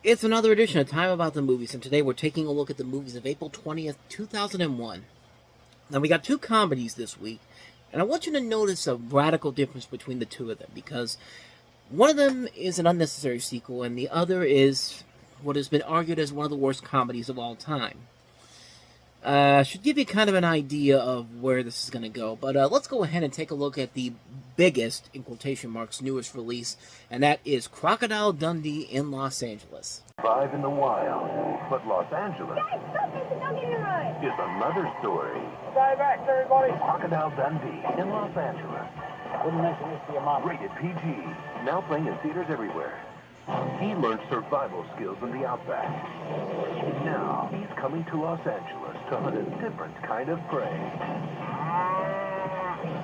It's another edition of Time About the Movies, and today we're taking a look at the movies of April 20th, 2001. Now, we got two comedies this week, and I want you to notice a radical difference between the two of them, because one of them is an unnecessary sequel, and the other is what has been argued as one of the worst comedies of all time. Should give you kind of an idea of where this is going to go, but let's go ahead and take a look at the biggest, in quotation marks, newest release, and that is Crocodile Dundee in Los Angeles. Live in the wild, but Los Angeles is another story. Stay back, everybody. Crocodile Dundee in Los Angeles. Wouldn't mention this to your mom. Rated PG. Now playing in theaters everywhere. He learned survival skills in the outback. Now he's coming to Los Angeles to hunt a different kind of prey.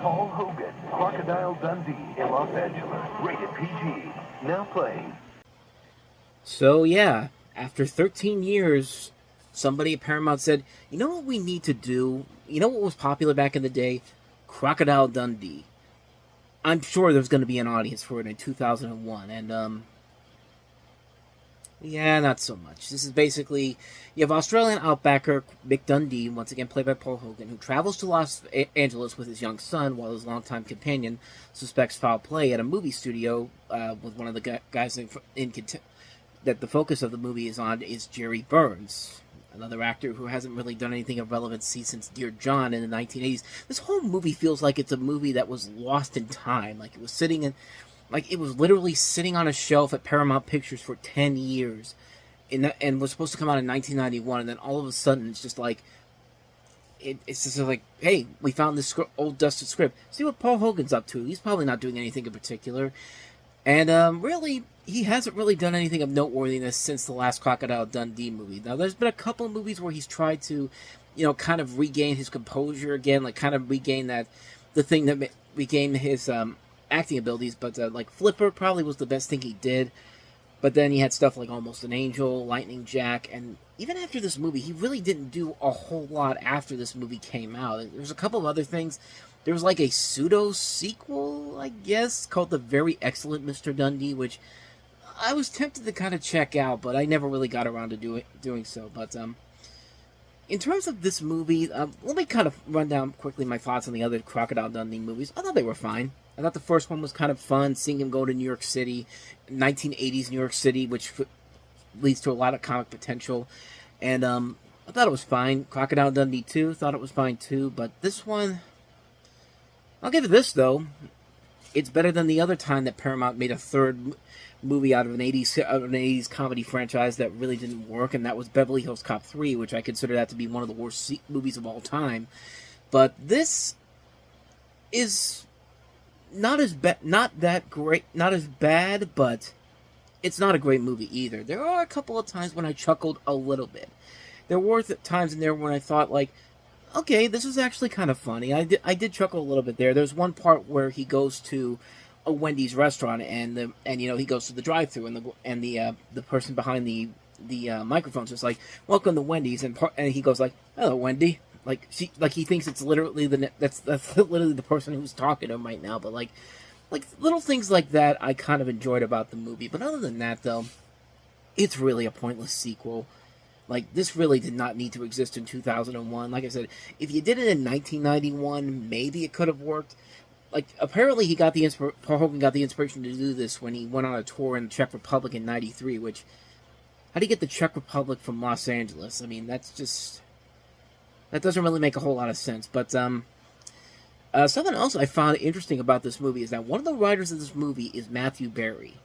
Paul Hogan, Crocodile Dundee in Los Angeles. Rated PG. Now playing. So yeah, after 13 years, somebody at Paramount said, you know what we need to do? You know what was popular back in the day? Crocodile Dundee. I'm sure there's going to be an audience for it in 2001, and yeah, not so much. This is basically, you have Australian outbacker Mick Dundee, once again played by Paul Hogan, who travels to Los Angeles with his young son while his longtime companion suspects foul play at a movie studio with one of the guys that the focus of the movie is on is Jerry Burns, another actor who hasn't really done anything of relevancy since Dear John in the 1980s. This whole movie feels like it's a movie that was lost in time, like it was literally sitting on a shelf at Paramount Pictures for 10 years, and was supposed to come out in 1991, and then all of a sudden it's just like, it's just like, hey, we found this old dusted script. See what Paul Hogan's up to. He's probably not doing anything in particular. And really, he hasn't really done anything of noteworthiness since the last Crocodile Dundee movie. Now, there's been a couple of movies where he's tried to, kind of regain his composure again, like kind of regain regain his acting abilities. But like Flipper probably was the best thing he did. But then he had stuff like Almost an Angel, Lightning Jack, and even after this movie, he really didn't do a whole lot after this movie came out. There's a couple of other things. There was like a pseudo-sequel, I guess, called The Very Excellent Mr. Dundee, which I was tempted to kind of check out, but I never really got around to doing so. But in terms of this movie, let me kind of run down quickly my thoughts on the other Crocodile Dundee movies. I thought they were fine. I thought the first one was kind of fun, seeing him go to New York City, 1980s New York City, which leads to a lot of comic potential. And I thought it was fine. Crocodile Dundee 2, thought it was fine too. But this one, I'll give it this, though. It's better than the other time that Paramount made a third movie out of an 80s comedy franchise that really didn't work, and that was Beverly Hills Cop 3, which I consider that to be one of the worst movies of all time. But this is not as bad, but it's not a great movie either. There are a couple of times when I chuckled a little bit. There were times in there when I thought, like, okay, this is actually kind of funny. I did chuckle a little bit there. There's one part where he goes to a Wendy's restaurant, and he goes to the drive-thru, and the person behind the microphone's just like, "Welcome to Wendy's," and he goes like, "Hello, Wendy." Like he thinks it's literally that's literally the person who's talking to him right now. But like little things like that, I kind of enjoyed about the movie. But other than that, though, it's really a pointless sequel. Like, this really did not need to exist in 2001. Like I said, if you did it in 1991, maybe it could have worked. Like, apparently Paul Hogan got the inspiration to do this when he went on a tour in the Czech Republic in 93, which, how do you get the Czech Republic from Los Angeles? I mean, that doesn't really make a whole lot of sense. But something else I found interesting about this movie is that one of the writers of this movie is Matthew Berry.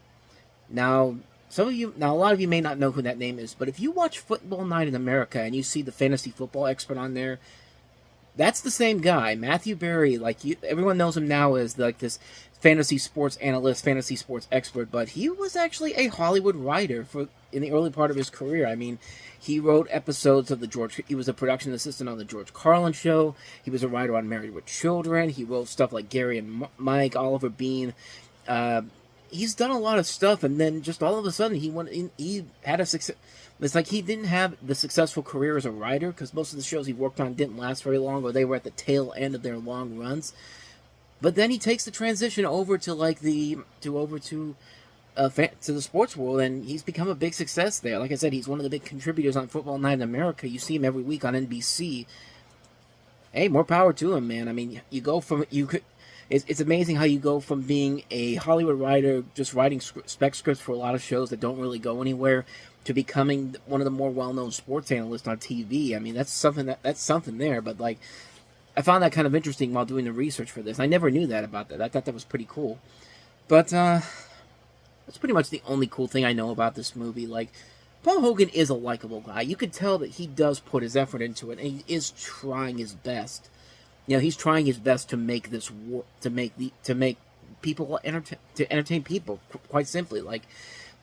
Now, a lot of you may not know who that name is, but if you watch Football Night in America and you see the fantasy football expert on there, that's the same guy, Matthew Berry. Like, everyone knows him now as like this fantasy sports analyst, fantasy sports expert, but he was actually a Hollywood writer in the early part of his career. I mean, he wrote episodes of he was a production assistant on the George Carlin Show. He was a writer on Married with Children. He wrote stuff like Gary and Mike, Oliver Bean. He's done a lot of stuff, and then just all of a sudden he had a success. It's like he didn't have the successful career as a writer, because most of the shows he worked on didn't last very long, or they were at the tail end of their long runs. But then he takes the transition over to to the sports world, and he's become a big success there. Like I said, he's one of the big contributors on Football Night in America. You see him every week on NBC. Hey, more power to him, man. I mean, it's amazing how you go from being a Hollywood writer, just writing spec scripts for a lot of shows that don't really go anywhere, to becoming one of the more well-known sports analysts on TV. I mean, that's something there. But like, I found that kind of interesting while doing the research for this. I never knew that about that. I thought that was pretty cool. But that's pretty much the only cool thing I know about this movie. Like, Paul Hogan is a likable guy. You could tell that he does put his effort into it, and he is trying his best. You know, he's trying his best to make this to make people entertain people. Quite simply, like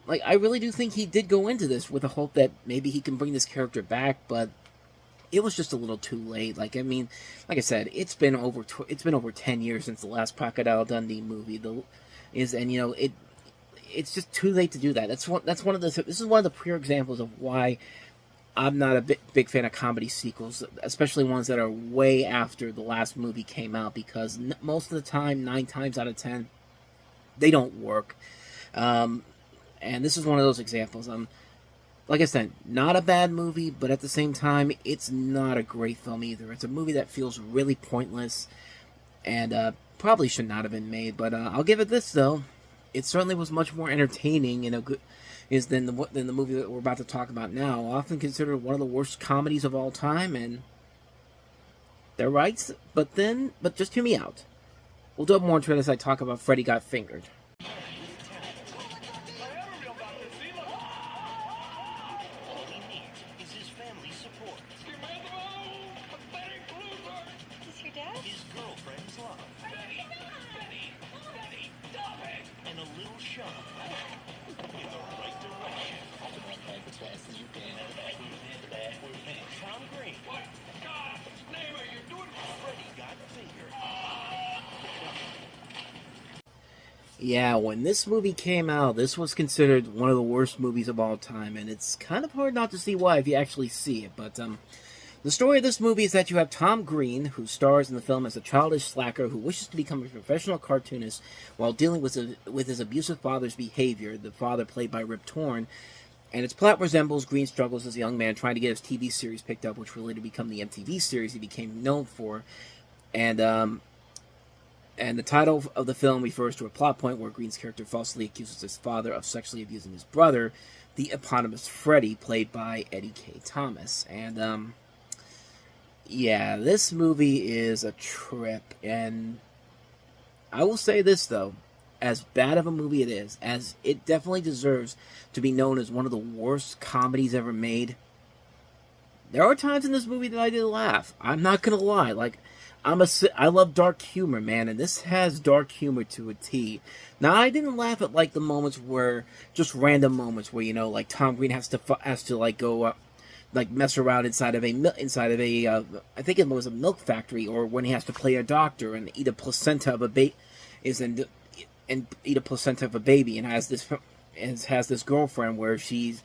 I really do think he did go into this with the hope that maybe he can bring this character back, but it was just a little too late. Like, I mean, like I said, it's been over 10 years since the last Crocodile Dundee movie. It's just too late to do that. This is one of the pure examples of why I'm not a big fan of comedy sequels, especially ones that are way after the last movie came out, because most of the time, 9 times out of 10, they don't work. And this is one of those examples. Like I said, not a bad movie, but at the same time, it's not a great film either. It's a movie that feels really pointless, and probably should not have been made. But I'll give it this, though. It certainly was much more entertaining and than the movie that we're about to talk about now. Often considered one of the worst comedies of all time, and they're right. But just hear me out. We'll delve more into it as I talk about Freddy Got Fingered. Yeah, when this movie came out, this was considered one of the worst movies of all time, and it's kind of hard not to see why if you actually see it. But the story of this movie is that you have Tom Green, who stars in the film as a childish slacker who wishes to become a professional cartoonist while dealing with his abusive father's behavior, the father played by Rip Torn, and its plot resembles Green's struggles as a young man trying to get his TV series picked up, which would later become the MTV series he became known for. And the title of the film refers to a plot point where Green's character falsely accuses his father of sexually abusing his brother, the eponymous Freddy, played by Eddie K. Thomas. And, yeah, this movie is a trip. And I will say this, though. As bad of a movie it is, as it definitely deserves to be known as one of the worst comedies ever made, there are times in this movie that I did laugh. I'm not gonna lie. Like, I love dark humor, man, and this has dark humor to a T. Now, I didn't laugh at like the moments where, just random moments where, you know, like Tom Green has to like go up, like mess around inside of a I think it was a milk factory, or when he has to play a doctor and eat a placenta of a baby, and eat a placenta of a baby, and has this girlfriend where she's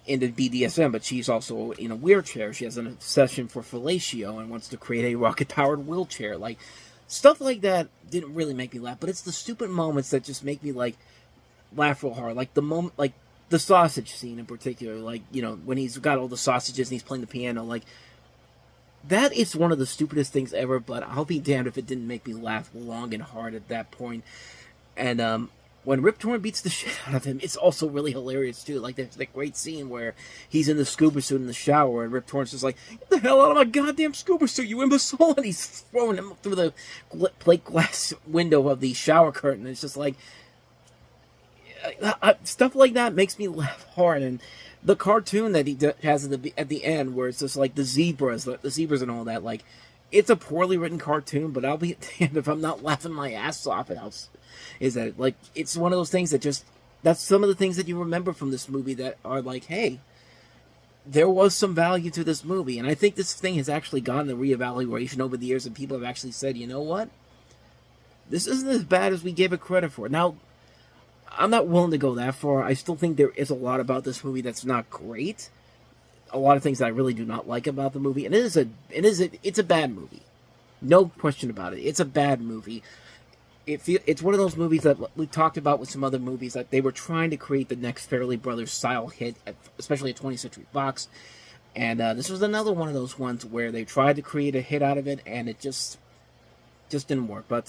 into BDSM, but she's also in a wheelchair. She has an obsession for fellatio and wants to create a rocket-powered wheelchair. Like, stuff like that didn't really make me laugh, but it's the stupid moments that just make me, like, laugh real hard. Like, the moment, like, the sausage scene in particular. Like, you know, when he's got all the sausages and he's playing the piano. Like, that is one of the stupidest things ever, but I'll be damned if it didn't make me laugh long and hard at that point. And, when Rip Torn beats the shit out of him, it's also really hilarious, too. Like, there's that great scene where he's in the scuba suit in the shower, and Rip Torn's just like, "Get the hell out of my goddamn scuba suit, you imbecile!" And he's throwing him through the plate glass window of the shower curtain. It's just like, stuff like that makes me laugh hard. And the cartoon that he has at the end, where it's just like the zebras and all that, like, it's a poorly written cartoon, but I'll be damned if I'm not laughing my ass off at how... Is that, like, it's one of those things that just, that's some of the things that you remember from this movie that are like, hey, there was some value to this movie. And I think this thing has actually gotten a reevaluation over the years, and people have actually said, you know what? This isn't as bad as we gave it credit for. Now, I'm not willing to go that far. I still think there is a lot about this movie that's not great. A lot of things that I really do not like about the movie. And it's a bad movie. No question about it. It's a bad movie. it's one of those movies that we talked about with some other movies that they were trying to create the next Fairley Brothers style hit, especially at 20th Century Fox. And this was another one of those ones where they tried to create a hit out of it, and it just didn't work. But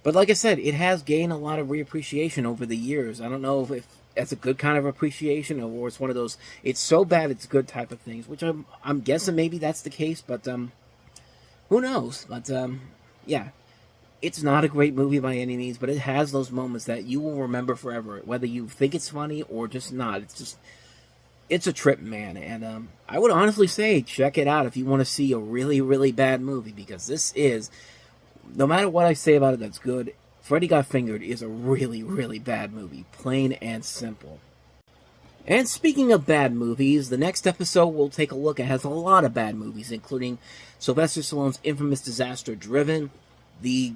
like I said, it has gained a lot of reappreciation over the years. I don't know if that's a good kind of appreciation, or it's one of those it's so bad it's good type of things. Which I'm guessing maybe that's the case, but who knows? But yeah, it's not a great movie by any means, but it has those moments that you will remember forever, whether you think it's funny or just not. It's a trip, man, and I would honestly say check it out if you want to see a really, really bad movie, because this is, no matter what I say about it that's good, Freddy Got Fingered is a really, really bad movie, plain and simple. And speaking of bad movies, the next episode we'll take a look at has a lot of bad movies, including Sylvester Stallone's infamous disaster Driven, the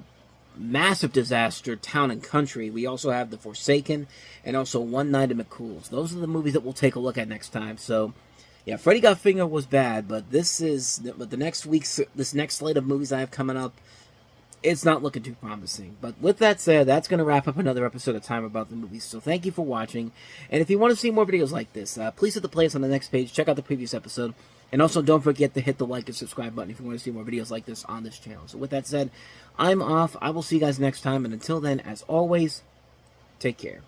massive disaster Town and Country. We also have The Forsaken, and also One Night at McCool's. Those are the movies that we'll take a look at next time. So, yeah, Freddy Got Fingered was bad, but this next slate of movies I have coming up, it's not looking too promising. But with that said, that's going to wrap up another episode of Time About the Movies. So thank you for watching, and if you want to see more videos like this, please hit the playlist on the next page, check out the previous episode, and also don't forget to hit the like and subscribe button if you want to see more videos like this on this channel. So with that said, I'm off. I will see you guys next time, and until then, as always, take care.